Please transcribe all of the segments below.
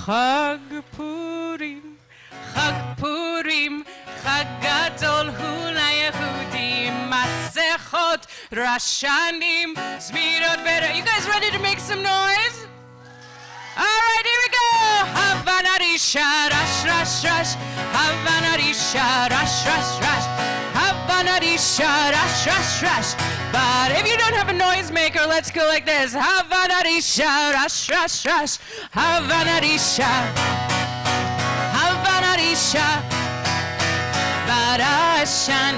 Chag Purim, Chag Purim, Chag Gadol Hu LaYehudim, Masechot, Rashanim, Zmirot Bera. You guys ready to make some noise? All right, here we go. Havanarisha, Rash, Rash, Rash. Havanarisha, Rash, Rash, Rash. Havanarisha, Rash, Rash, Rash. But if you don't have a noisemaker, let's go like this. Havanarisha, Rash, Rash, Rash. Havanarisha, Havanarisha. Barashanim,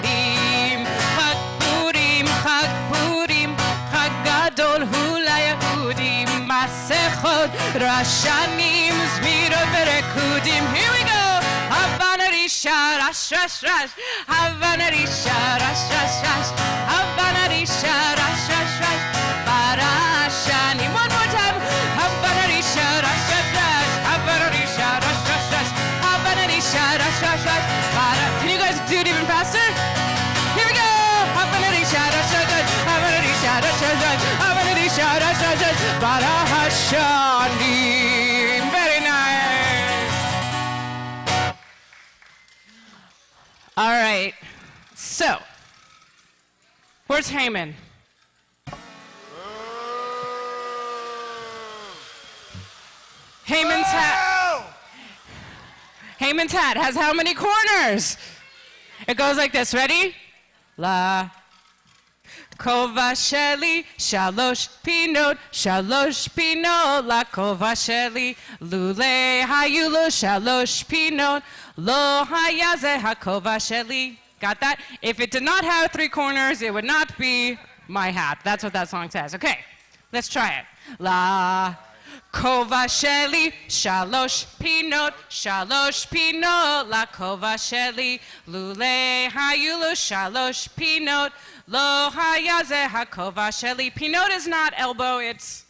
Chag Purim, Chag Purim, Chag Gadol Hu LaYehudim, Masechot, Rashanim, Zmirot Berekudim. Here we go. Havanarisha, Rash, Rash, Rash. Havanarisha, Rash, Rash, Rash. Havanarisha, Rash, Rash, Rash. Barashanim. One more time. Havanarisha, Rash, Rash, Rash. Havanarisha, Rash, Rash, Rash. Havanarisha, Rash, Rash, Rash. Can you guys do it even faster? Here we go. Havanarisha, Rash, Rash, Rash. Havanarisha, Rash, Rash, Rash. Havanarisha, Rash, Rash, Rash. Barashanim. Very nice. All right. So, where's Haman? Haman's hat has how many corners? It goes like this. Ready? La kova sheli shalosh pinot la kova sheli lule hayulo shalosh pinot lo hayaze hakova sheli. Got that? If it did not have 3 corners, it would not be my hat. That's what that song says. Okay, let's try it. La kova sheli shalosh pinot la kova sheli lule hayulo shalosh pinot lo hayaze hakova sheli. Pinot is not elbow, it's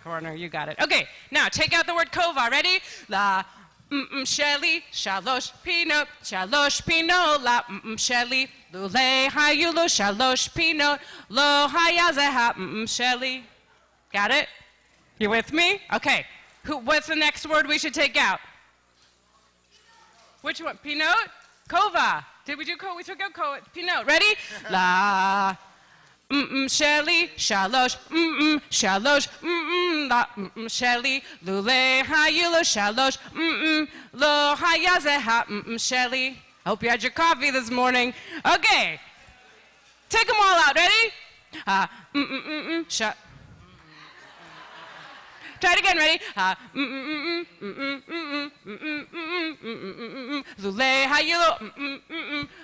corner. You got it. Okay, now take out the word kova. Ready? La sheli shalosh pinot la sheli lule hayulo shalosh pinot lo hayaze ha sheli. Got it? You with me? Okay. What's the next word we should take out? Which one? Pinot? Kova. Did we do kova? We took out kova. Pinot. Ready? La sheli shalosh shalosh la sheli lule hayulo shalosh lo hayaze ha sheli. Hope you had your coffee this morning. Okay. Take them all out. Ready? Try it again, ready? Lule hayulo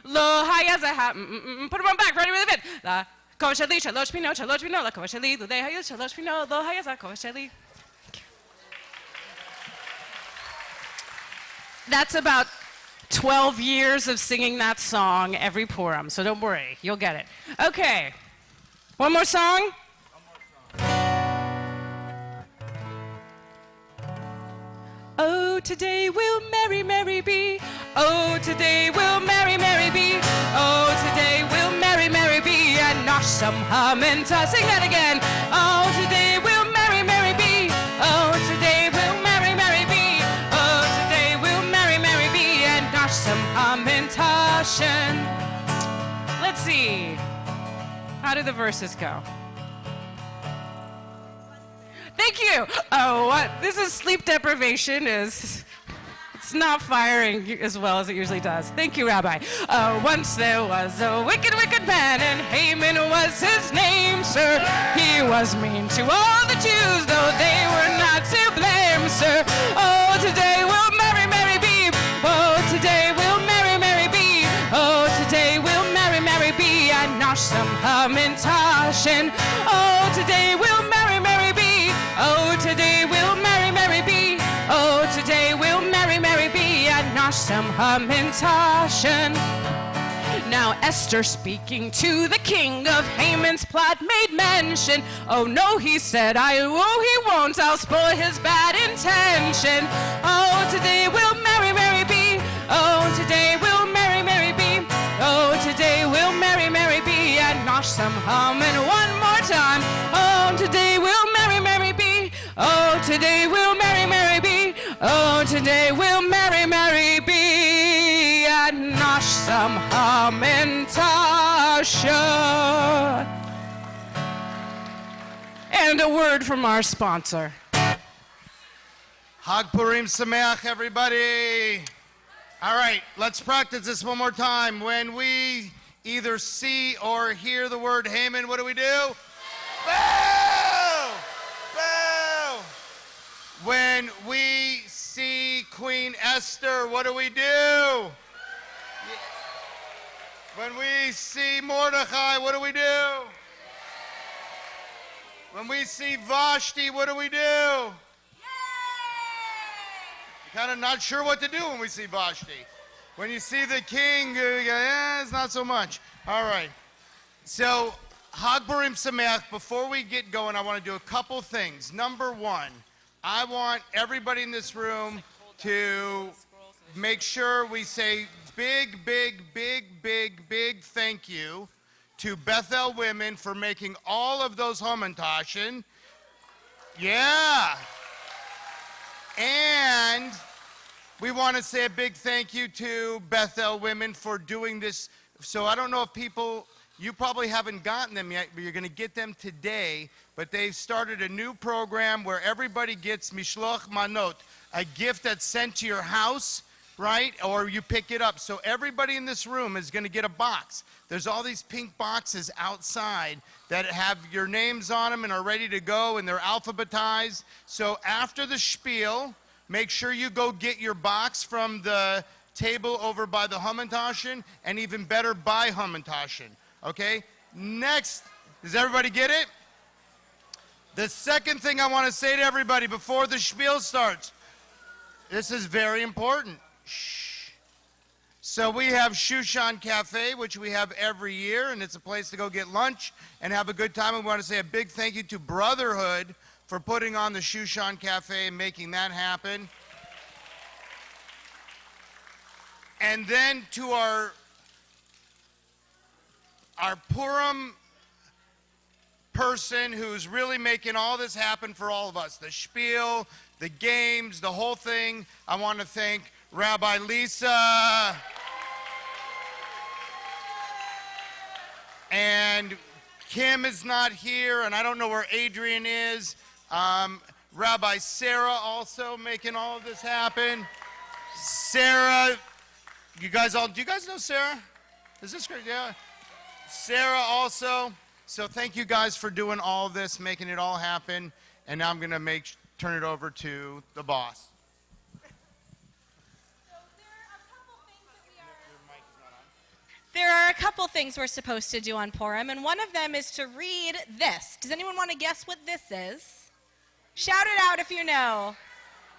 lo hayazaha. Put it on back, ready with a bit. La kovasheli shalosh pinot la kovasheli lule hayulo shalosh pinot lo hayaza kovasheli. That's about 12 years of singing that song every Purim, so don't worry, you'll get it. Okay, one more song? Oh, today we'll merry, merry be. Oh, today we'll merry, merry be. Oh, today we'll merry, merry be. And nosh some hamenta. Sing that again. Oh, today we'll merry, merry be. Oh, today we'll merry, merry be. Oh, today we'll merry, merry be. And nosh some hamentation. Let's see. How do the verses go? Thank you. Oh, what? This is sleep deprivation. It's not firing as well as it usually does. Thank you, Rabbi. Once there was a wicked, wicked man, and Haman was his name, sir. He was mean to all the Jews, though they were not to blame, sir. Oh, today we'll merry, merry be. Oh, today we'll merry, merry be. Oh, today we'll merry, merry be. And nosh some hamentation. Oh, today we'll merry, merry be. Oh, today we'll merry, merry be. Oh, today we'll merry, merry be. And nosh some hamentation. Now Esther, speaking to the king of Haman's plot, made mention. Oh no, he said, he won't, I'll spoil his bad intention. Oh, today we'll merry, merry be. Oh, today we'll merry, merry be. Oh, today we'll merry, merry be. And nosh some and one more time. Oh, today we'll merry, merry be. Oh, today we'll merry, merry be. Oh, Today we'll merry, merry be and nosh some hamantasha. And a word from our sponsor. Hag Purim Sameach, everybody. All right, let's practice this one more time. When we either see or hear the word Haman, what do we do? Boo! Boo! When we see Queen Esther, what do we do? When we see Mordechai, what do we do? When we see Vashti, what do we do? Kind of not sure what to do when we see Vashti. When you see the king, it's not so much. All right. So, Hag Purim Sameach, before we get going, I want to do a couple things. Number one, I want everybody in this room to make sure we say big thank you to Bethel women for making all of those hamantaschen. Yeah. And we want to say a big thank you to Bethel women for doing this. So I don't know if you probably haven't gotten them yet, but you're going to get them today. But they've started a new program where everybody gets mishloach manot, a gift that's sent to your house, right? Or you pick it up. So everybody in this room is going to get a box. There's all these pink boxes outside that have your names on them and are ready to go, and they're alphabetized. So after the spiel, make sure you go get your box from the table over by the hamantaschen, and even better, buy hamantaschen. Okay? Next, does everybody get it? The second thing I want to say to everybody before the spiel starts, this is very important. Shh. So we have Shushan Cafe, which we have every year, and it's a place to go get lunch and have a good time. And we want to say a big thank you to Brotherhood for putting on the Shushan Cafe and making that happen. And then to our Purim person who's really making all this happen for all of us, the spiel, the games, the whole thing. I want to thank Rabbi Lisa. And Kim is not here, and I don't know where Adrian is. Rabbi Sarah also making all of this happen. Sarah, do you guys know Sarah? Is this great? Yeah. Sarah also. So thank you guys for doing all of this, making it all happen. And now I'm going to turn it over to the boss. There are a couple things we're supposed to do on Purim, and one of them is to read this. Does anyone want to guess what this is? Shout it out if you know.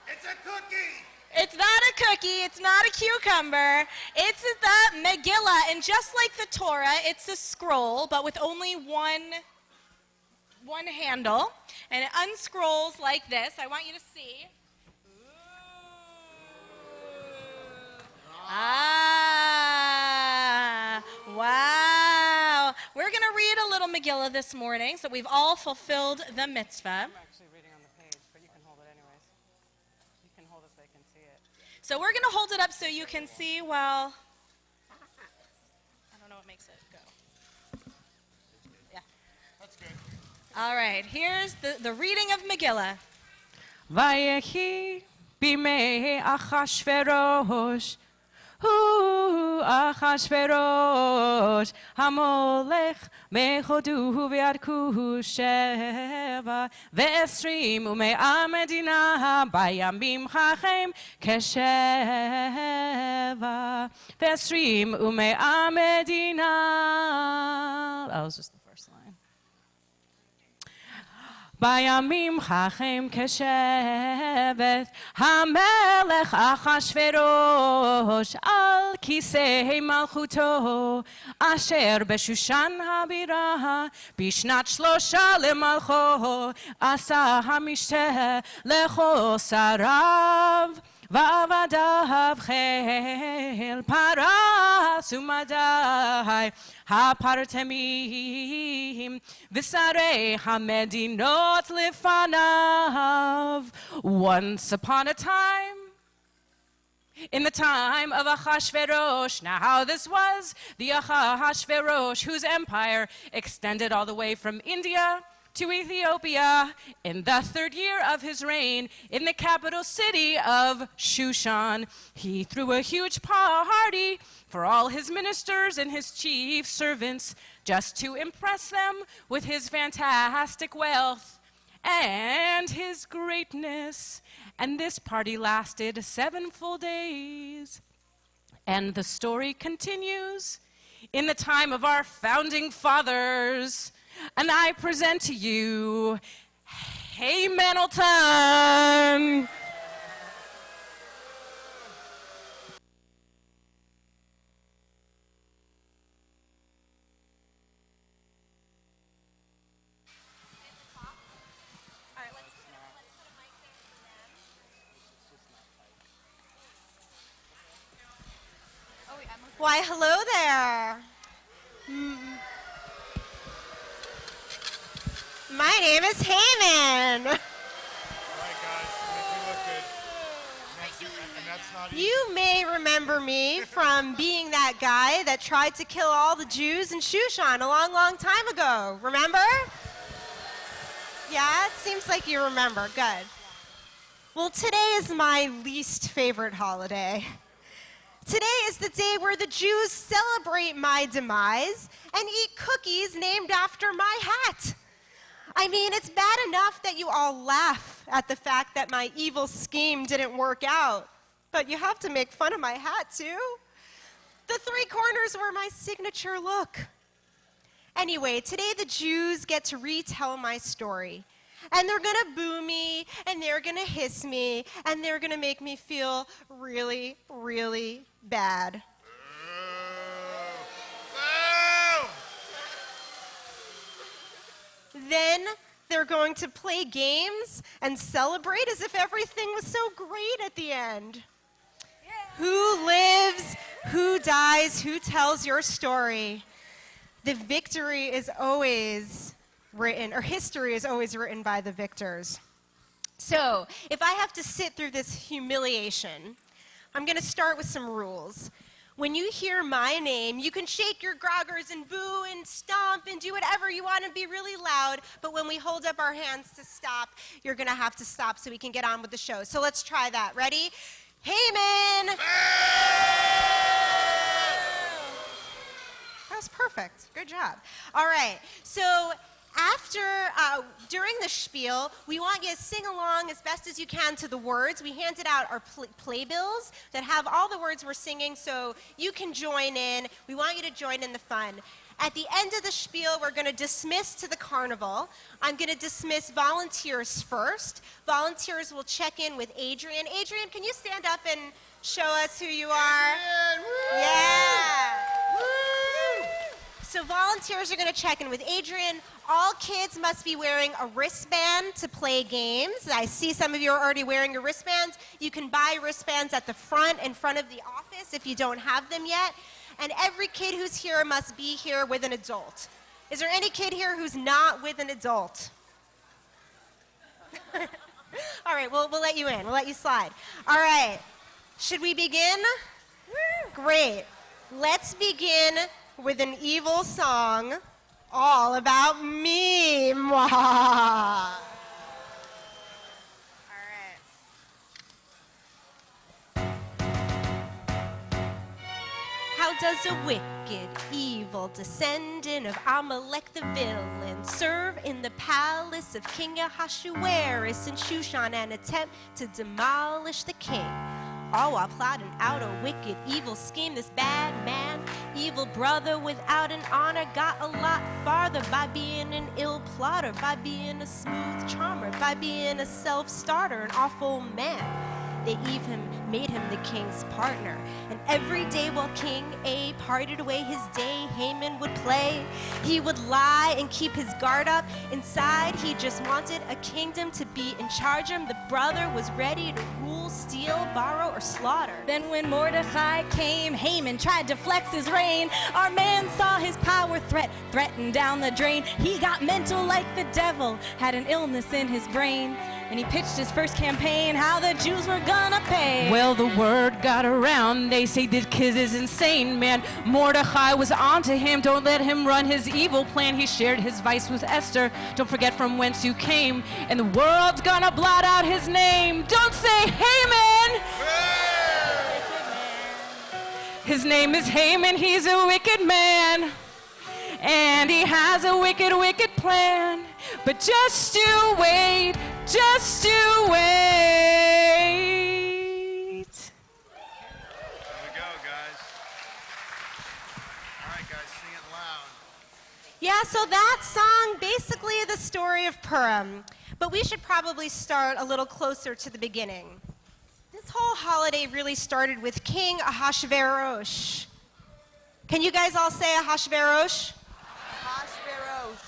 It's a cookie. It's not a cookie. It's not a cucumber. It's the Megillah, and just like the Torah, it's a scroll, but with only one handle, and it unscrolls like this. I want you to see. Wow. We're going to read a little Megillah this morning, so we've all fulfilled the mitzvah. I'm actually reading on the page, but you can hold it anyways. You can hold it so you can see it. So we're going to hold it up so you can see while... I don't know what makes it go. Yeah. That's good. All right, here's the reading of Megillah. Vayehi bimei Achashverosh. Hu Achashverosh Hamolech Mechodu V'Yarku Sheva V'Esrim Umei Amedina Bayamim Chachem Kesheva V'Esrim Umei Amedina. That was just the first line. Bayamim Chachem Keshevet Hamelech Achashverosh Al Kisei Malchuto Asher Beshushan Habira Bishnat Shlosha Lemalcho Asa Hamishte Lecho Sarav Vavadav Chel Paras Umadai Hapartemim Visarei Hamedinot Lifanav. Once upon a time, In the time of Ahasuerus, now how this was, the Ahasuerus, whose empire extended all the way from India to Ethiopia, in the 3rd year of his reign, in the capital city of Shushan, he threw a huge party for all his ministers and his chief servants, just to impress them with his fantastic wealth and his greatness. And this party lasted 7 full days. And the story continues in the time of our founding fathers. And I present to you, Hey Hamilton! Why, hello there. My name is Haman. All right, guys, make me look good. And that's not easy. You may remember me from being that guy that tried to kill all the Jews in Shushan a long, long time ago. Remember? Yeah, it seems like you remember. Good. Well, today is my least favorite holiday. Today is the day where the Jews celebrate my demise and eat cookies named after my hat. I mean, it's bad enough that you all laugh at the fact that my evil scheme didn't work out, but you have to make fun of my hat too. The 3 corners were my signature look. Anyway, today the Jews get to retell my story. And they're gonna boo me, and they're gonna hiss me, and they're gonna make me feel really, really bad. Then they're going to play games and celebrate as if everything was so great at the end. Who lives, who dies, who tells your story? The victory is always written, or history is always written by the victors. So, if I have to sit through this humiliation, I'm going to start with some rules. When you hear my name, you can shake your groggers and boo and stomp and do whatever you want and be really loud, but when we hold up our hands to stop, you're going to have to stop so we can get on with the show. So let's try that. Ready? Haman! That was perfect. Good job. All right. So during the spiel, we want you to sing along as best as you can to the words. We handed out our playbills that have all the words we're singing, so you can join in. We want you to join in the fun. At the end of the spiel, we're going to dismiss to the carnival. I'm going to dismiss volunteers first. Volunteers will check in with Adrian. Adrian, can you stand up and show us who you are? Adrian, woo! Yeah. Woo! So volunteers are going to check in with Adrian. All kids must be wearing a wristband to play games. I see some of you are already wearing your wristbands. You can buy wristbands at the front, in front of the office if you don't have them yet. And every kid who's here must be here with an adult. Is there any kid here who's not with an adult? All right, we'll let you in. We'll let you slide. All right, should we begin? Great. Let's begin with an evil song all about me. Mwah. How does a wicked, evil descendant of Amalek the villain serve in the palace of King Ahasuerus in Shushan and attempt to demolish the king? All while plotting out a wicked, evil scheme. This bad man, evil brother without an honor, got a lot farther by being an ill plotter, by being a smooth charmer, by being a self-starter, an awful man. They even made him the king's partner. And every day while King A parted away his day, Haman would play. He would lie and keep his guard up. Inside, he just wanted a kingdom to be in charge of him. The brother was ready to rule, steal, borrow, or slaughter. Then when Mordecai came, Haman tried to flex his reign. Our man saw his power threatened down the drain. He got mental like the devil, had an illness in his brain. And he pitched his first campaign, how the Jews were gonna pay. Well, the word got around. They say this kid is insane, man. Mordecai was onto him. Don't let him run his evil plan. He shared his vice with Esther. Don't forget from whence you came. And the world's gonna blot out his name. Don't say Haman. His name is Haman. He's a wicked man. And he has a wicked, wicked plan. But just you wait. Just you wait. There we go, guys. All right, guys, sing it loud. Yeah, so that song basically the story of Purim. But we should probably start a little closer to the beginning. This whole holiday really started with King Ahasuerus. Can you guys all say Ahasuerus?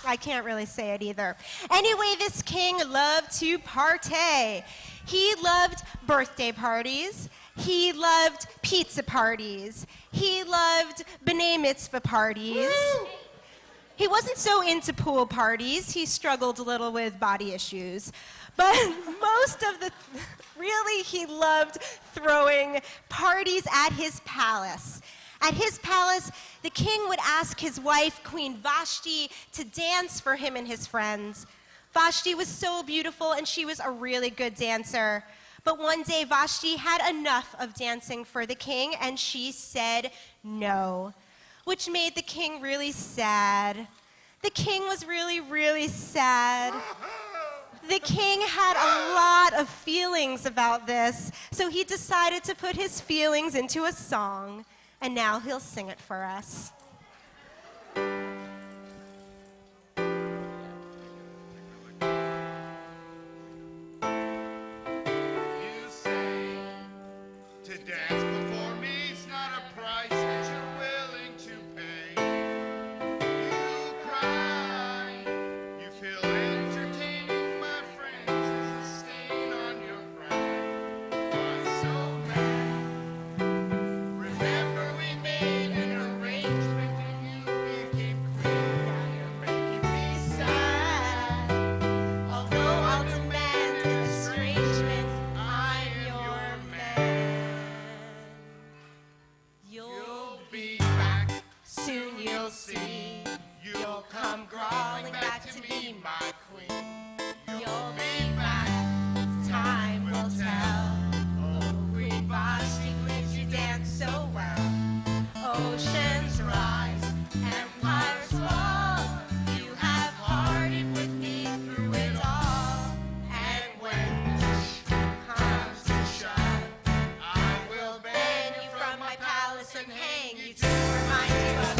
I can't really say it either. Anyway, this king loved to partay. He loved birthday parties. He loved pizza parties. He loved B'nai Mitzvah parties. Woo! He wasn't so into pool parties. He struggled a little with body issues. But really, he loved throwing parties at his palace. At his palace, the king would ask his wife, Queen Vashti, to dance for him and his friends. Vashti was so beautiful, and she was a really good dancer. But one day, Vashti had enough of dancing for the king, and she said no, which made the king really sad. The king was really, really sad. The king had a lot of feelings about this, so he decided to put his feelings into a song. And now he'll sing it for us. You say to dance before me's not a price that you're willing to pay. You cry, you feel entertaining, my friends, is a stain on your pride. Why so mad? Remember we made an arrangement and you became queen. Now you're making me sad. Although I'll demand an estrangement, I'm your man. You'll be back, Soon you'll see. you'll come crawling back to me, my queen. You'll be back. Time will tell. Oh, Queen Vashti, would you dance so well? Oceans rise, empires fall. You have partied with me through it all. And when push comes to shove, I will ban ban you from my palace and hang you to remind you of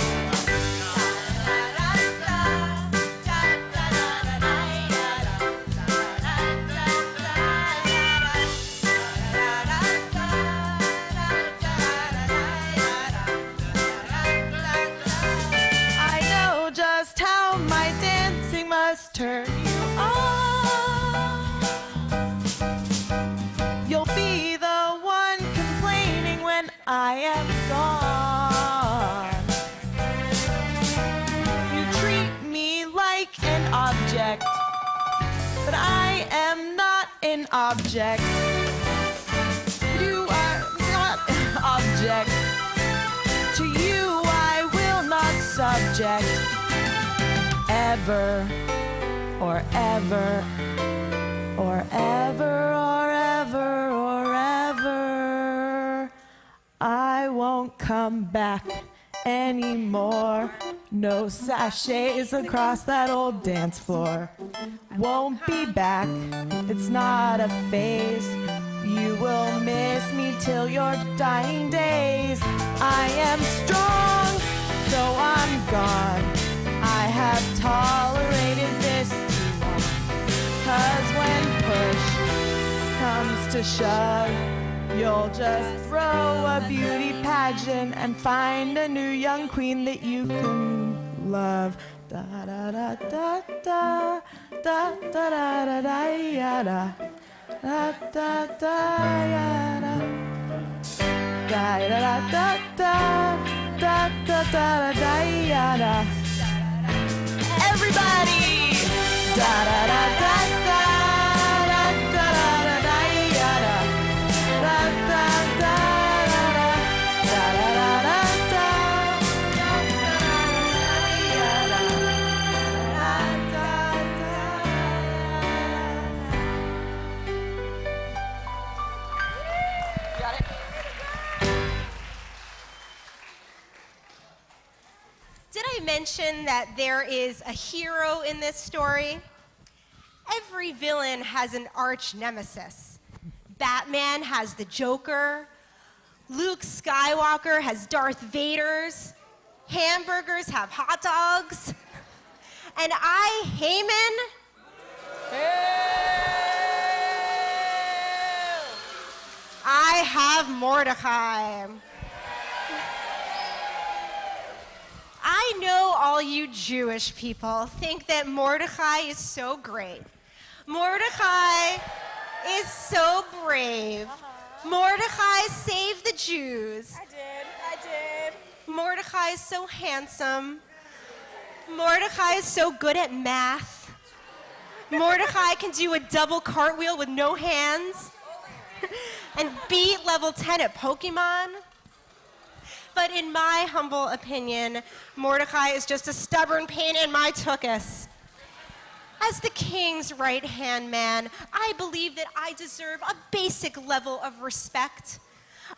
I know just how my dancing must turn you on. You'll be the one complaining when I am gone. You treat me like an object, but I am not an object. You are not an object. To you I will not subject ever or ever or ever or ever or ever. I won't come back anymore. No sachets across that old dance floor. Won't be back, it's not a phase. You will miss me till your dying days. I am strong, so I'm gone. I have tolerated this too long. 'Cause when push comes to shove, you'll just throw a beauty pageant and find a new young queen that you can love. Da da da da da da da da da da ya da da da da ya da da da da da da da da da ya da. Everybody, da da da da da da mention that there is a hero in this story. Every villain has an arch nemesis. Batman has the Joker. Luke Skywalker has Darth Vader's. Hamburgers have hot dogs. And I, Haman, I have Mordecai. I know all you Jewish people think that Mordecai is so great. Mordecai is so brave. Mordecai saved the Jews. I did. Mordecai is so handsome. Mordecai is so good at math. Mordecai can do a double cartwheel with no hands and beat level 10 at Pokemon. But in my humble opinion, Mordecai is just a stubborn pain in my tuchus. As the king's right-hand man, I believe that I deserve a basic level of respect.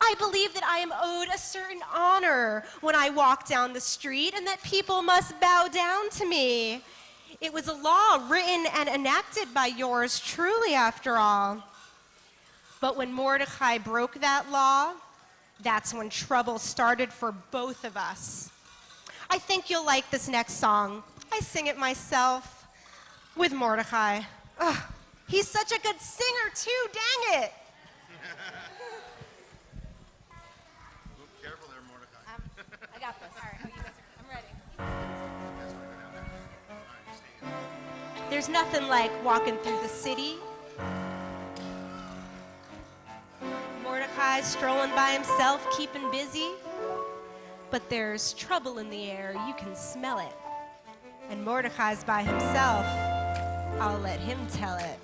I believe that I am owed a certain honor when I walk down the street and that people must bow down to me. It was a law written and enacted by yours truly, after all. But when Mordecai broke that law, that's when trouble started for both of us. I think you'll like this next song. I sing it myself with Mordecai. Ugh, he's such a good singer too, dang it. Careful there, Mordecai. I got this. All right, I'm ready. There's nothing like walking through the city. Mordecai strolling by himself, keeping busy. But there's trouble in the air, you can smell it. And Mordecai's by himself, I'll let him tell it.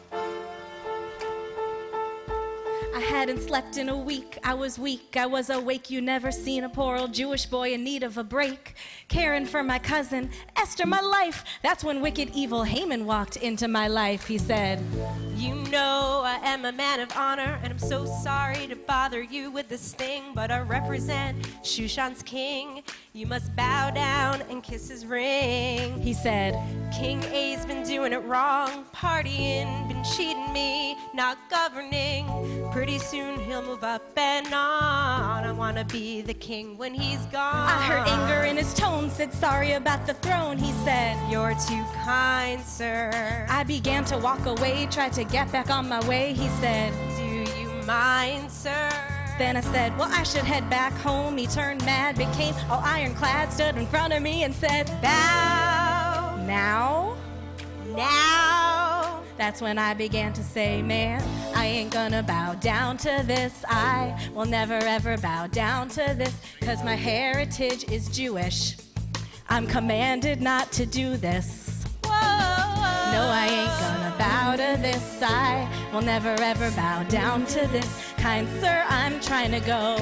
I hadn't slept in a week, I was weak, I was awake. You never seen a poor old Jewish boy in need of a break. Caring for my cousin, Esther, my life. That's when wicked evil Haman walked into my life. He said, You know I am a man of honor, and I'm so sorry to bother you with this thing, but I represent Shushan's king. You must bow down and kiss his ring. he said, King A's been doing it wrong, partying, been cheating me, not governing. Pretty soon he'll move up and on. I wanna be the king when he's gone. I heard anger in his tone, said sorry about the throne. He said, You're too kind, sir. I began to walk away, tried to get back on my way. He said, Do you mind, sir? then I said, well, I should head back home. He turned mad, became all ironclad, stood in front of me and said, Bow now? now. That's when I began to say, man, I ain't gonna bow down to this. I will never ever bow down to this, 'cause my heritage is Jewish. I'm commanded not to do this. No, I ain't gonna bow to this. I will never ever bow down to this. Kind sir, I'm trying to go.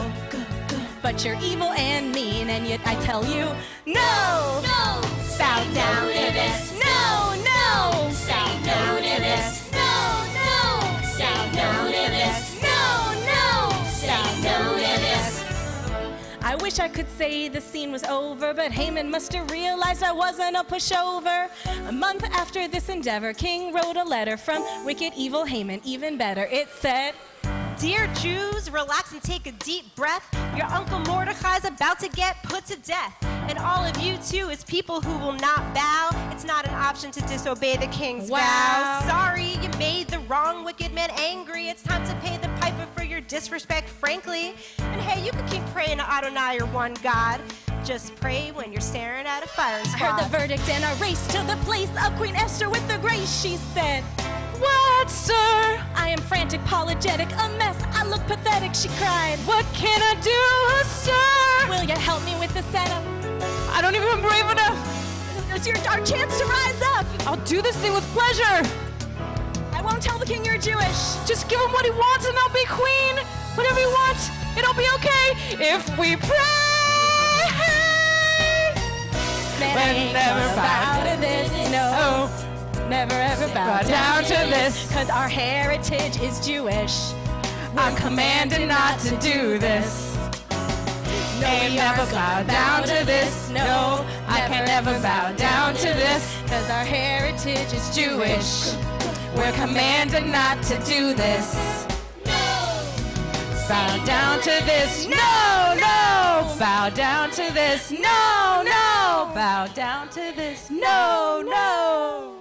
But you're evil and mean, and yet I tell you, no! No! Bow down to this. No, no! Say no to this. No, no! Say no to this. No, no! Say no to this. I wish I could say the scene was over, but Haman must have realized I wasn't a pushover. A month after this endeavor, King wrote a letter from wicked evil Haman, even better. It said, Dear Jews, relax and take a deep breath. Your Uncle Mordecai's about to get put to death. And all of you too, as people who will not bow, it's not an option to disobey the king's Wow. vow. Sorry, you made the wrong wicked man angry. It's time to pay the piper for your disrespect, frankly. And hey, you can keep praying to Adonai, your one God. Just pray when you're staring at a firing I squad. heard the verdict and I raced to the place of Queen Esther with the grace. She said, what, sir? I am frantic, apologetic, a mess. I look pathetic, she cried. What can I do, sir? Will you help me with the setup? I don't even brave enough. It's our chance to rise up. I'll do this thing with pleasure. I won't tell the king you're Jewish. Just give him what he wants and I'll be queen. Whatever he wants, it'll be okay if we pray. Man, I ain't never bow to this, no. Never ever bow down to this, 'cause our heritage is Jewish. I'm commanded not to do this. No, we never bow down to this. No, I I can never bow down to this, 'cause our heritage is Jewish. We're commanded not to do this. Bow down to this, no, no. Bow down to this, no, no. Bow down to this, no, no.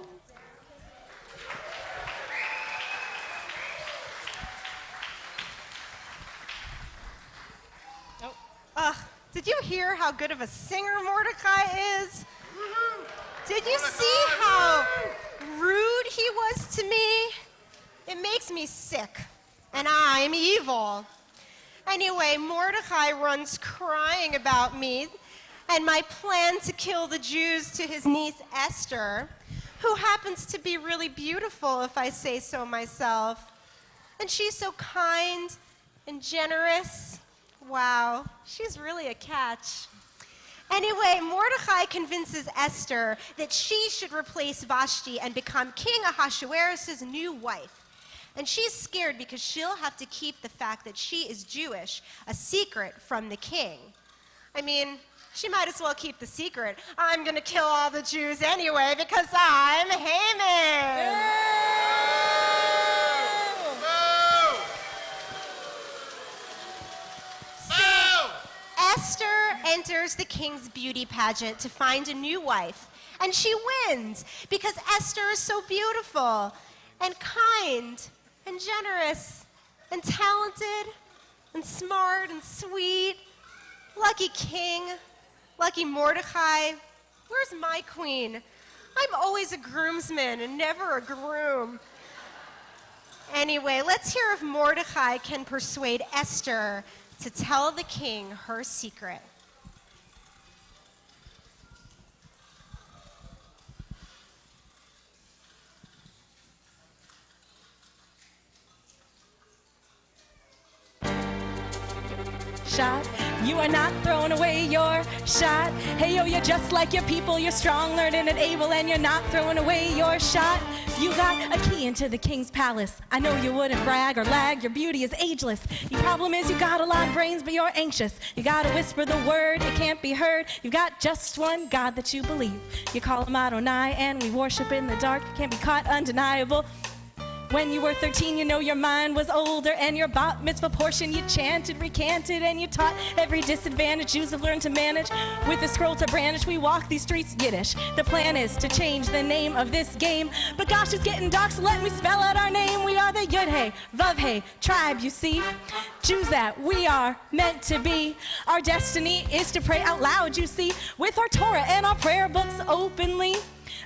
Did you hear how good of a singer Mordecai is? Did you see how rude he was to me? It makes me sick, and I'm evil. Anyway, Mordecai runs crying about me and my plan to kill the Jews to his niece Esther, who happens to be really beautiful, if I say so myself. And she's so kind and generous. Wow, she's really a catch. Anyway, Mordecai convinces Esther that she should replace Vashti and become King Ahasuerus' new wife. And she's scared because she'll have to keep the fact that she is Jewish a secret from the king. I mean, she might as well keep the secret. I'm going to kill all the Jews anyway because I'm Haman. Esther enters the king's beauty pageant to find a new wife, and she wins because Esther is so beautiful and kind and generous and talented and smart and sweet. Lucky king, lucky Mordecai. Where's my queen? I'm always a groomsman and never a groom. Anyway, let's hear if Mordecai can persuade Esther to tell the king her secret. Shot. You are not throwing away your shot. Hey yo, you're just like your people. You're strong, learning, and able, and you're not throwing away your shot. You got a key into the king's palace. I know you wouldn't brag or lag. Your beauty is ageless. Your problem is you got a lot of brains, but you're anxious. You gotta whisper the word, it can't be heard. You got just one God that you believe. You call him Adonai, and we worship in the dark. Can't be caught, undeniable. When you were 13, you know your mind was older, and your bat mitzvah portion you chanted, recanted, and you taught every disadvantage Jews have learned to manage. With a scroll to brandish, we walk these streets Yiddish. The plan is to change the name of this game, but gosh, it's getting dark, so let me spell out our name. We are the Yud-Hey, Vav-Hey tribe, you see. Jews that we are meant to be. Our destiny is to pray out loud, you see, with our Torah and our prayer books openly.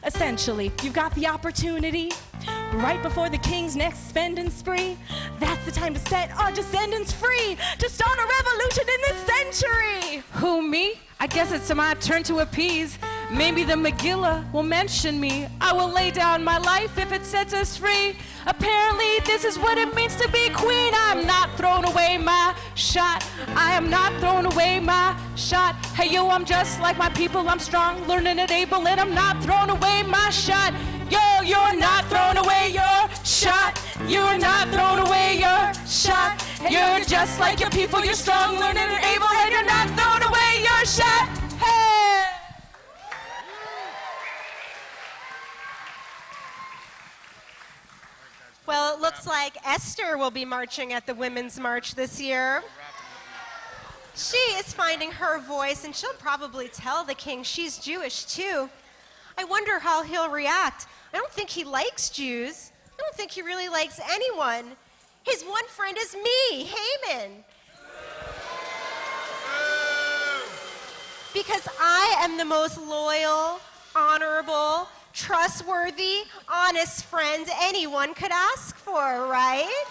Essentially, you've got the opportunity right before the king's next spending spree. That's the time to set our descendants free, to start a revolution in this century. Who, me? I guess it's my turn to appease. Maybe the Megillah will mention me. I will lay down my life if it sets us free. Apparently, this is what it means to be queen. I'm not throwing away my shot. I am not throwing away my shot. Hey, yo, I'm just like my people. I'm strong, learning, and able, and I'm not throwing away my shot. Yo, you're not throwing away your shot. You're not throwing away your shot. You're just like your people. You're strong, learning, and able, and you're not throwing away your shot. Hey! Well, it looks like Esther will be marching at the Women's March this year. She is finding her voice, and she'll probably tell the king she's Jewish too. I wonder how he'll react. I don't think he likes Jews. I don't think he really likes anyone. His one friend is me, Haman. Because I am the most loyal, honorable, trustworthy, honest friend anyone could ask for, right?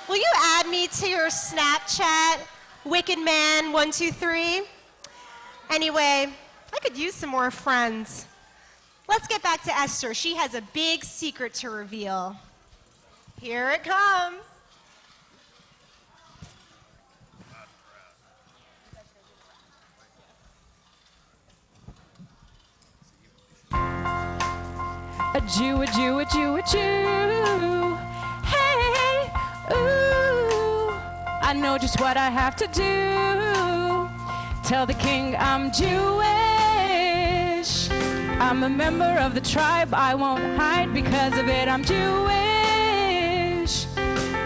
Will you add me to your Snapchat, Wicked Man 123? Anyway, I could use some more friends. Let's get back to Esther. She has a big secret to reveal. Here it comes. A Jew, a Jew, a Jew, a Jew. Hey, ooh. I know just what I have to do. Tell the king I'm Jewish. I'm a member of the tribe. I won't hide because of it. I'm Jewish.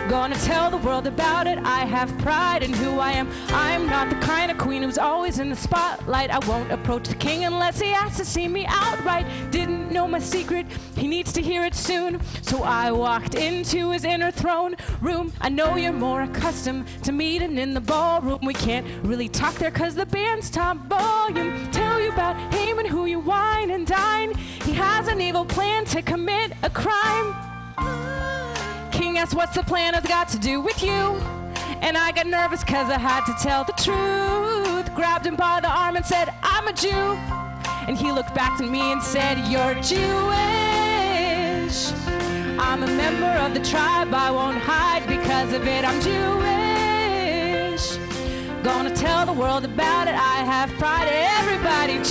Gonna tell the world about it. I have pride in who I am. I'm not the kind of queen who's always in the spotlight. I won't approach the king unless he asks to see me outright. Didn't know my secret, he needs to hear it soon. So I walked into his inner throne room. I know you're more accustomed to meeting in the ballroom. We can't really talk there cause the band's top volume. Tell you about Haman, who you wine and dine. He has an evil plan to commit a crime. King asked, what's the plan? It's got to do with you. And I got nervous cause I had to tell the truth. Grabbed him by the arm and said, I'm a Jew. And he looked back at me and said, you're Jewish. I'm a member of the tribe. I won't hide because of it. I'm Jewish. Gonna tell the world about it. I have pride. Everybody Jewish.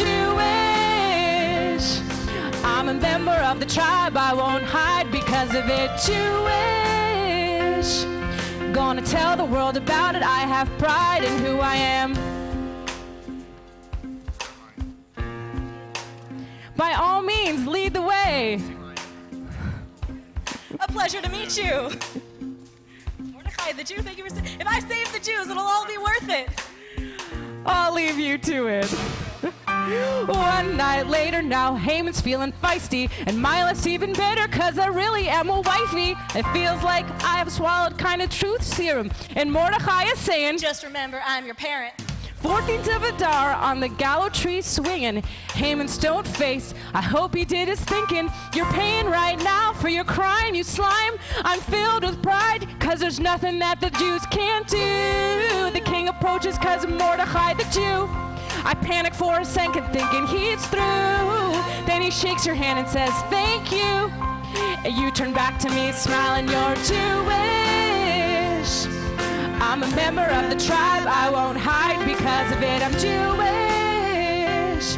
I'm a member of the tribe. I won't hide because of it. Jewish. Gonna tell the world about it. I have pride in who I am. By all means, lead the way. A pleasure to meet you. Mordecai the Jew, thank you for if I save the Jews, it'll all be worth it. I'll leave you to it. One night later, now Haman's feeling feisty, and my life's even better cause I really am a wifey. It feels like I have swallowed kind of truth serum, and Mordecai is saying, Just remember, I'm your parent. 14th of Adar on the gallows tree swinging. Haman's stone-faced, I hope he did his thinking. You're paying right now for your crime, you slime. I'm filled with pride, cause there's nothing that the Jews can't do. The king approaches cause of Mordecai the Jew. I panic for a second thinking he's through. Then he shakes your hand and says, thank you. And you turn back to me smiling, you're Jewish. I'm a member of the tribe, I won't hide because of it. I'm Jewish.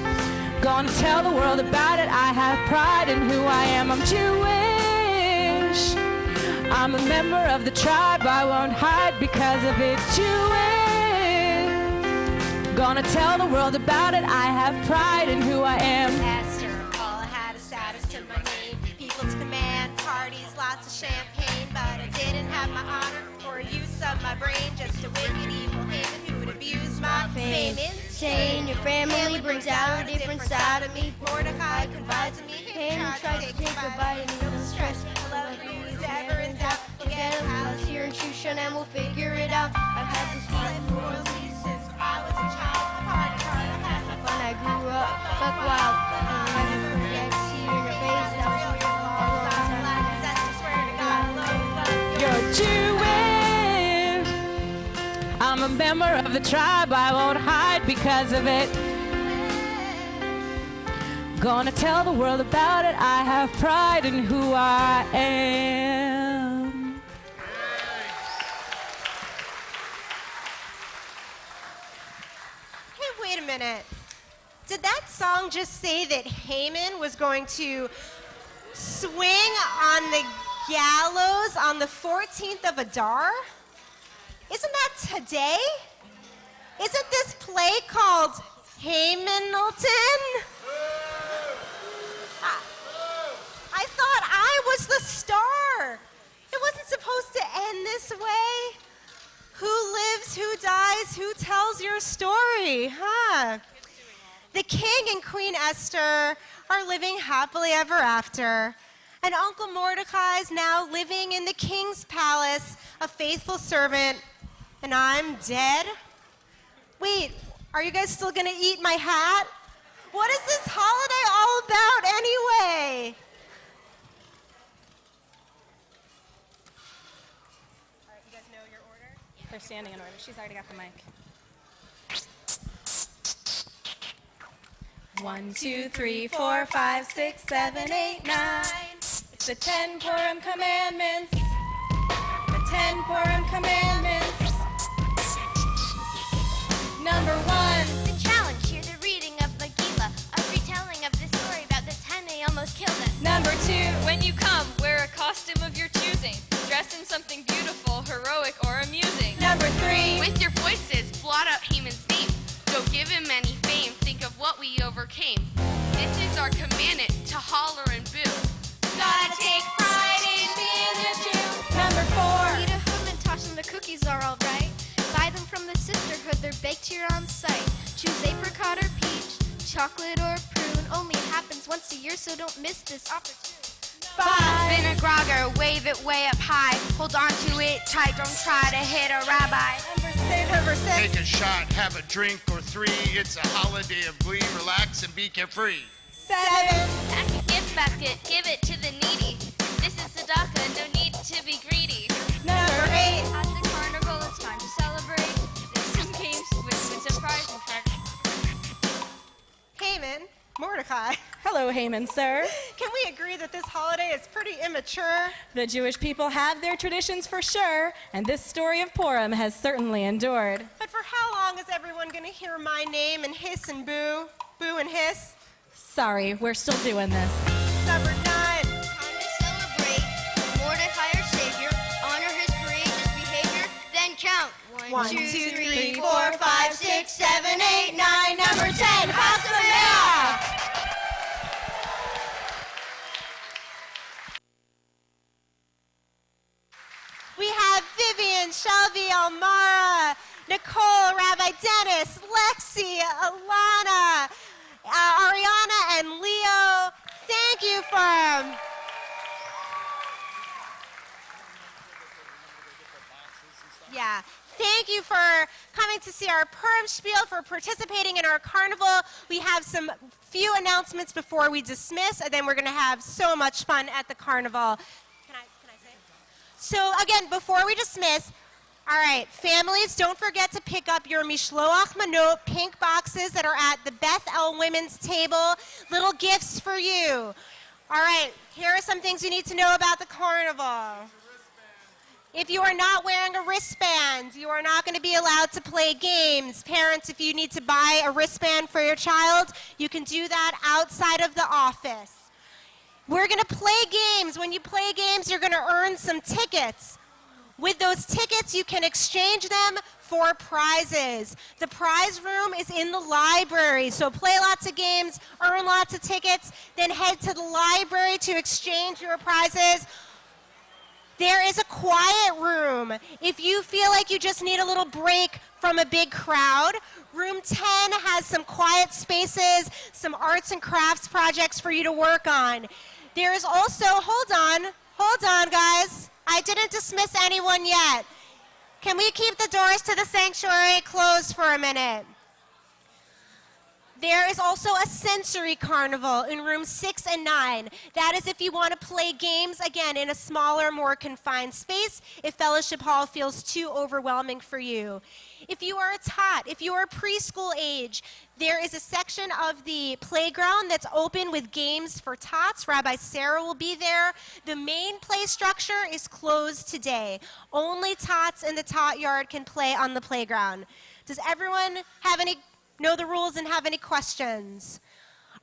Gonna tell the world about it. I have pride in who I am. I'm Jewish. I'm a member of the tribe, I won't hide because of it. Jewish. Gonna tell the world about it. I have pride in who I am. Esther, all I had a status to my name. People to command, parties, lots of champagne. But I didn't have my honor or use of my brain. Just a wicked evil Haman who'd abuse my fame. Insane, your family brings out a different side of me. Mordecai confides in me. Haman tries to take a bite and no stress. My love for you is never in doubt. We'll get a house here in Shushan and we'll figure it out. I've had this feeling for Royalty since I was a child. A party card, I had my when I grew up. Buck wild. I never forget to see your face. That was real all the time. You're Jewish. I'm a member of the tribe. I won't hide because of it. Gonna tell the world about it. I have pride in who I am. Hey, wait a minute. Did that song just say that Haman was going to swing on the gallows on the 14th of Adar? Isn't that today? Isn't this play called Hamanilton? I thought I was the star. It wasn't supposed to end this way. Who lives, who dies, who tells your story, huh? The king and Queen Esther are living happily ever after. And Uncle Mordecai's now living in the king's palace, a faithful servant, and I'm dead? Wait, are you guys still gonna eat my hat? What is this holiday all about anyway? All right, you guys know your order? They're standing in order. She's already got the mic. 1, 2, 3, 4, 5, 6, 7, 8, 9. It's the 10 Purim commandments. The 10 Purim commandments. Number 1. The challenge, hear the reading of Megillah, a retelling of the story about the time they almost killed us. Number 2. When you come, wear a costume of your choosing. Dress in something beautiful, heroic, or amusing. Number 3. With your voices, blot out Haman's name. Go give This is our commandment to holler and boo. Gotta take pride in being a Jew. Number 4. Eat a Hamantash and the cookies are alright. Buy them from the sisterhood, they're baked here on site. Choose apricot or peach, chocolate or prune. Only happens once a year, so don't miss this opportunity. 5. Spin a grogger, wave it way up high. Hold on to it tight, don't try to hit a rabbi. Number 6. Take a shot, have a drink or 3. It's a holiday of glee. Relax and be carefree. 7. Pack a gift basket, give it to the needy. This is Sadaka, no need to be greedy. Number 8. At the carnival, it's time to celebrate. There's some games with some prize and fact. Haman, Mordecai. Hello, Haman, sir. Can we agree that this holiday is pretty immature? The Jewish people have their traditions for sure, and this story of Purim has certainly endured. But for how long is everyone going to hear my name and hiss and boo? Boo and hiss? Sorry, we're still doing this. Number 9. Time to celebrate Mordecai our Savior, honor his courageous behavior, then count. 1, 2, 3, 4, 5, 6, 7, 8, 9. Number 10. Chag Sameach! We have Vivian, Shelby, Almara, Nicole, Rabbi Dennis, Lexi, Alana, Ariana, and Leo. Thank you for... Yeah. Thank you for coming to see our Purim Spiel, for participating in our carnival. We have some few announcements before we dismiss, and then we're going to have so much fun at the carnival. Can I say? So again, before we dismiss, all right, families, don't forget to pick up your Mishloach Manot pink boxes that are at the Beth El Women's table. Little gifts for you. All right, here are some things you need to know about the carnival. If you are not wearing a wristband, you are not going to be allowed to play games. Parents, if you need to buy a wristband for your child, you can do that outside of the office. We're going to play games. When you play games, you're going to earn some tickets. With those tickets, you can exchange them for prizes. The prize room is in the library, so play lots of games, earn lots of tickets, then head to the library to exchange your prizes. There is a quiet room. If you feel like you just need a little break from a big crowd, room 10 has some quiet spaces, some arts and crafts projects for you to work on. There is also, hold on guys. I didn't dismiss anyone yet. Can we keep the doors to the sanctuary closed for a minute? There is also a sensory carnival in room 6 and 9. That is if you want to play games, again, in a smaller, more confined space, if fellowship hall feels too overwhelming for you. If you are a tot, if you are preschool age, there is a section of the playground that's open with games for tots. Rabbi Sarah will be there. The main play structure is closed today. Only tots in the tot yard can play on the playground. Does everyone know the rules and have any questions?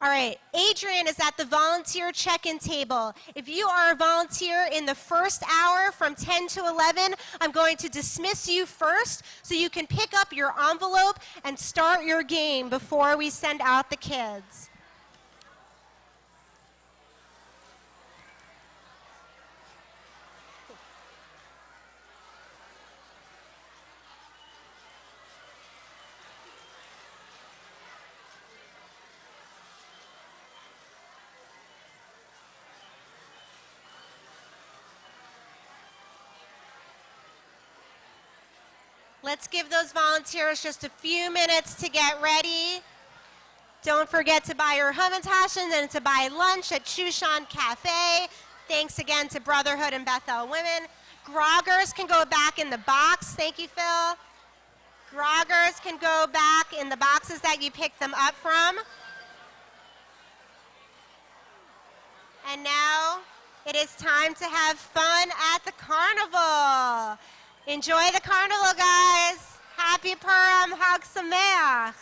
All right, Adrian is at the volunteer check-in table. If you are a volunteer in the first hour from 10 to 11, I'm going to dismiss you first so you can pick up your envelope and start your game before we send out the kids. Let's give those volunteers just a few minutes to get ready. Don't forget to buy your Hamantaschen and to buy lunch at Shushan Cafe. Thanks again to Brotherhood and Bethel Women. Groggers can go back in the box. Thank you, Phil. Groggers can go back in the boxes that you picked them up from. And now it is time to have fun at the carnival. Enjoy the carnival, guys. Happy Purim, Chag Sameach.